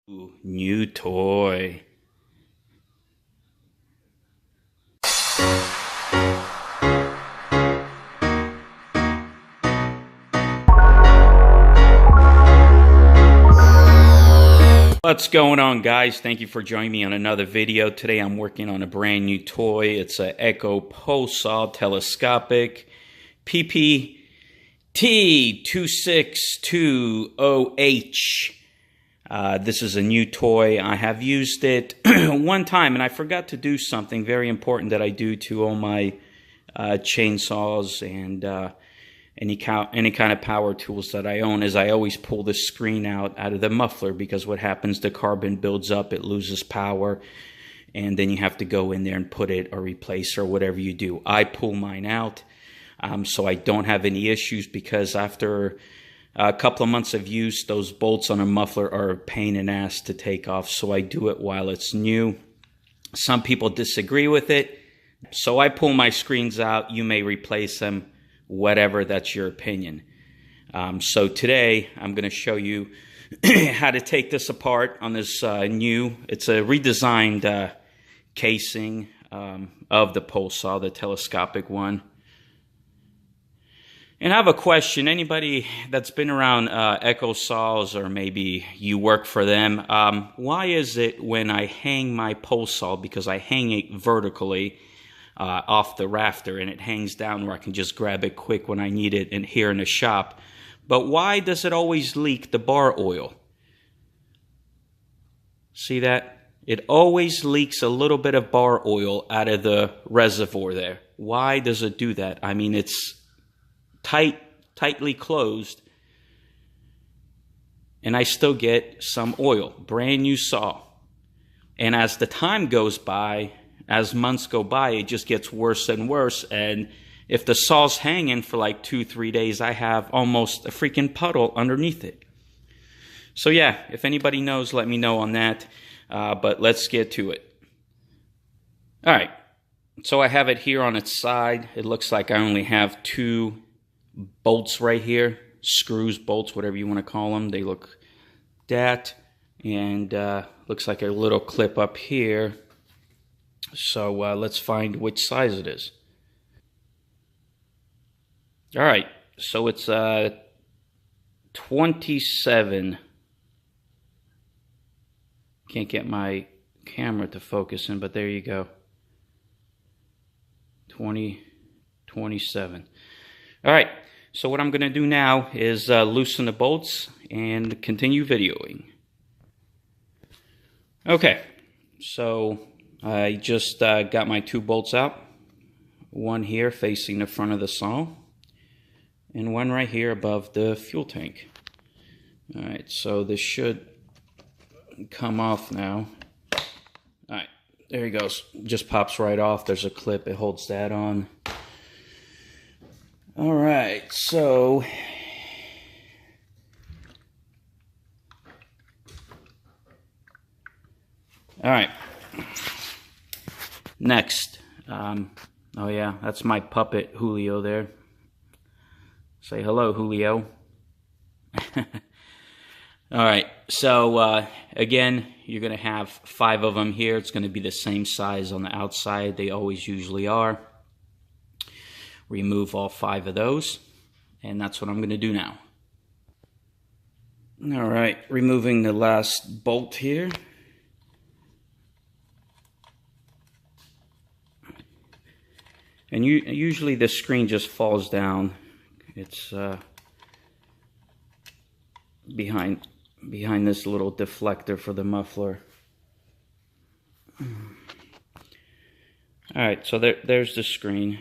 Ooh, new toy. What's going on, guys? Thank you for joining me on another video. Today I'm working on a brand new toy. It's an Echo pole saw telescopic PPT-2620H. This is a new toy. I have used it one time, and I forgot to do something very important that I do to all my chainsaws and any kind of power tools that I own, is I always pull the screen out of the muffler, because what happens, the carbon builds up, it loses power, and then you have to go in there and put it or replace or whatever you do. I pull mine out so I don't have any issues, because after a couple of months of use, those bolts on a muffler are a pain in the ass to take off, so I do it while it's new. Some people disagree with it, so I pull my screens out. You may replace them, whatever, that's your opinion. So today I'm going to show you how to take this apart on this it's a redesigned casing of the pole saw, the telescopic one. And I have a question. Anybody that's been around Echo saws, or maybe you work for them, why is it when I hang my pole saw, because I hang it vertically off the rafter, and it hangs down where I can just grab it quick when I need it here in the shop, but why does it always leak the bar oil? See that? It always leaks a little bit of bar oil out of the reservoir there. Why does it do that? I mean, it's tightly closed, and I still get some oil. Brand new saw. And as the time goes by, as months go by, it just gets worse and worse. And if the saw's hanging for like 2-3 days, I have almost a freaking puddle underneath it. So yeah, if anybody knows, let me know on that. But let's get to it. All right. So I have it here on its side. It looks like I only have 2 bolts right here. Screws, bolts, whatever you want to call them. They look that. And looks like a little clip up here. So let's find which size it is. All right, so it's 27. Can't get my camera to focus in, but there you go. 27. All right, so what I'm going to do now is loosen the bolts and continue videoing. Okay, so I just got my 2 bolts out. One here facing the front of the saw, and one right here above the fuel tank. Alright, so this should come off now. Alright, there he goes. Just pops right off. There's a clip, it holds that on. Alright, so alright. Next, oh yeah, that's my puppet Julio there. Say hello, Julio. Alright, so again, you're going to have 5 of them here. It's going to be the same size on the outside. They always usually are. Remove all 5 of those, and that's what I'm going to do now. Alright, removing the last bolt here. And usually the screen just falls down. It's behind this little deflector for the muffler. Alright, so there's the screen.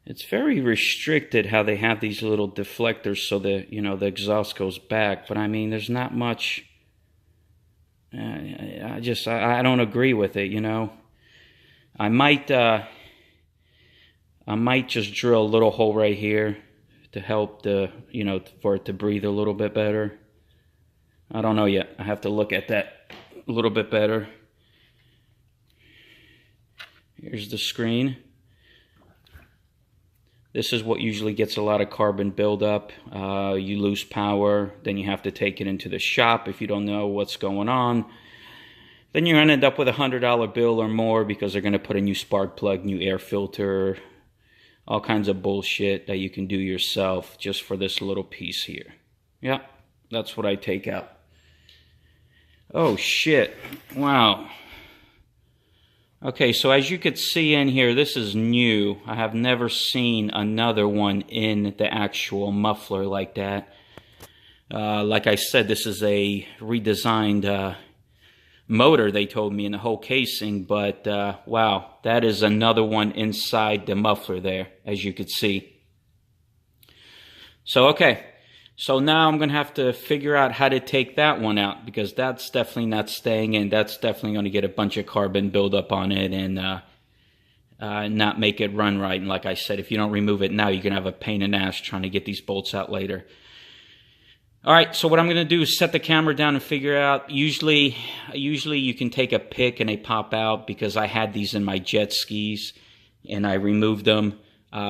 It's very restricted how they have these little deflectors so that, you know, the exhaust goes back. But I mean, there's not much. I don't agree with it, you know. I might just drill a little hole right here to help for it to breathe a little bit better. I don't know yet. I have to look at that a little bit better. Here's the screen. This is what usually gets a lot of carbon buildup. You lose power, then you have to take it into the shop if you don't know what's going on. Then you're going to end up with a $100 bill or more because they're going to put a new spark plug, new air filter, all kinds of bullshit that you can do yourself just for this little piece here. Yeah, that's what I take out. Oh shit, wow. Okay, so as you could see in here, this is new. I have never seen another one in the actual muffler like that. Like I said, this is a redesigned motor, they told me, in the whole casing, but wow, that is another one inside the muffler there, as you could see. So okay, so now I'm gonna have to figure out how to take that one out, because that's definitely not staying in. That's definitely going to get a bunch of carbon buildup on it and not make it run right. And like I said, if you don't remove it now, you're gonna have a pain in the ass trying to get these bolts out later. Alright, so what I'm going to do is set the camera down and figure out. Usually you can take a pick and they pop out, because I had these in my jet skis and I removed them.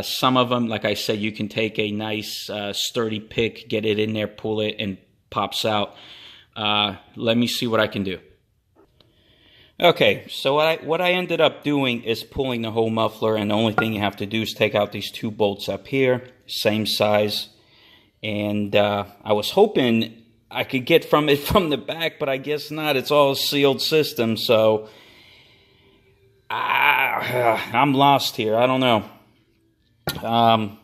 Some of them, like I said, you can take a nice sturdy pick, get it in there, pull it, and pops out. Let me see what I can do. Okay, so what I ended up doing is pulling the whole muffler, and the only thing you have to do is take out these two bolts up here, same size. And I was hoping I could get from the back, but I guess not. It's all a sealed system, so I'm lost here. I don't know. I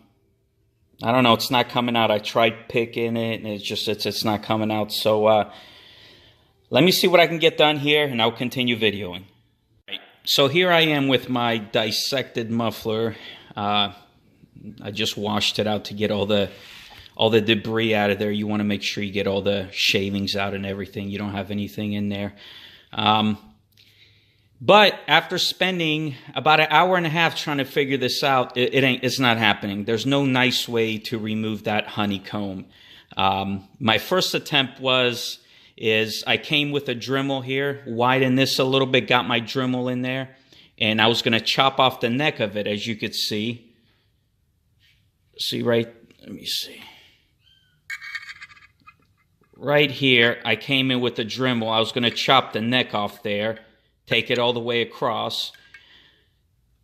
don't know. It's not coming out. I tried picking it, and it's not coming out. So let me see what I can get done here, and I'll continue videoing. So here I am with my dissected muffler. I just washed it out to get all the debris out of there. You want to make sure you get all the shavings out and everything. You don't have anything in there. But after spending about an hour and a half trying to figure this out, it's not happening. There's no nice way to remove that honeycomb. My first attempt is I came with a Dremel here, widened this a little bit, got my Dremel in there, and I was going to chop off the neck of it, as you could see. Let me see. Right here, I came in with the Dremel. I was going to chop the neck off there, take it all the way across.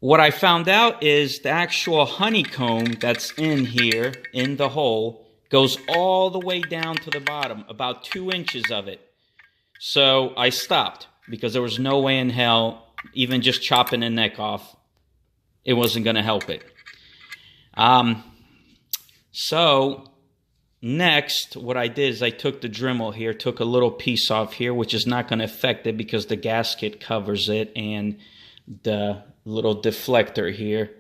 What I found out is the actual honeycomb that's in here, in the hole, goes all the way down to the bottom, about 2 inches of it. So I stopped, because there was no way in hell, even just chopping the neck off, it wasn't going to help it. So next, what I did is I took the Dremel here, took a little piece off here, which is not going to affect it because the gasket covers it, and the little deflector here.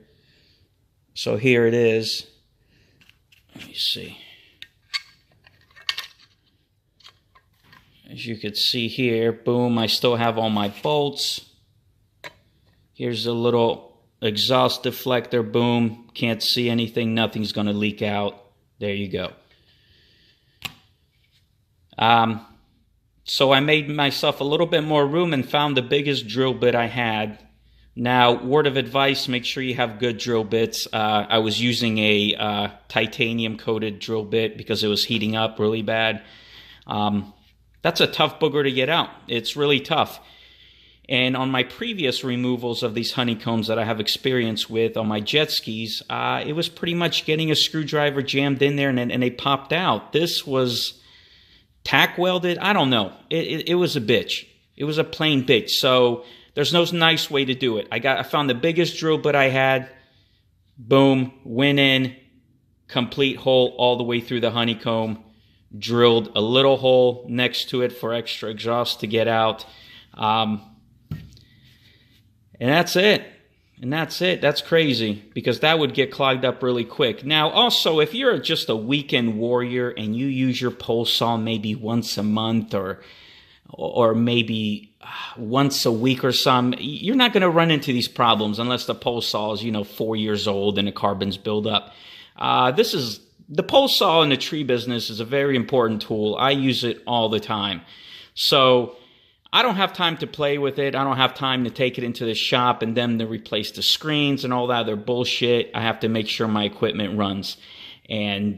So here it is. Let me see. As you can see here, boom, I still have all my bolts. Here's a little exhaust deflector, boom, can't see anything, nothing's going to leak out. There you go. So I made myself a little bit more room and found the biggest drill bit I had. Now, word of advice, make sure you have good drill bits. I was using a titanium coated drill bit because it was heating up really bad. That's a tough booger to get out. It's really tough. And on my previous removals of these honeycombs that I have experience with on my jet skis, it was pretty much getting a screwdriver jammed in there and they popped out. This was tack welded. I don't know. It was a bitch. It was a plain bitch. So there's no nice way to do it. I found the biggest drill bit I had. Boom, went in, complete hole all the way through the honeycomb. Drilled a little hole next to it for extra exhaust to get out. And that's it. And that's it. That's crazy, because that would get clogged up really quick. Now, also, if you're just a weekend warrior and you use your pole saw maybe once a month or maybe once a week or some, you're not going to run into these problems unless the pole saw is, 4 years old and the carbon's build up. The pole saw in the tree business is a very important tool. I use it all the time. So I don't have time to play with it. I don't have time to take it into the shop and then to replace the screens and all that other bullshit. I have to make sure my equipment runs. And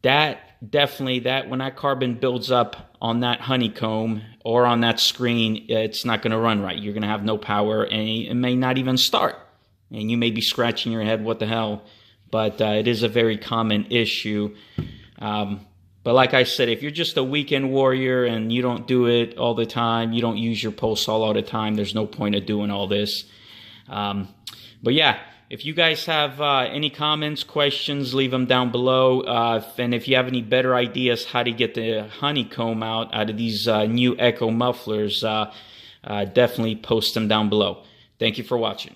that definitely, that when that carbon builds up on that honeycomb or on that screen, it's not going to run right. You're going to have no power, and it may not even start. And you may be scratching your head, what the hell? But it is a very common issue. But like I said, if you're just a weekend warrior and you don't do it all the time, you don't use your pole saw all the time, there's no point of doing all this. But yeah, if you guys have any comments, questions, leave them down below. And if you have any better ideas how to get the honeycomb out of these new Echo mufflers, definitely post them down below. Thank you for watching.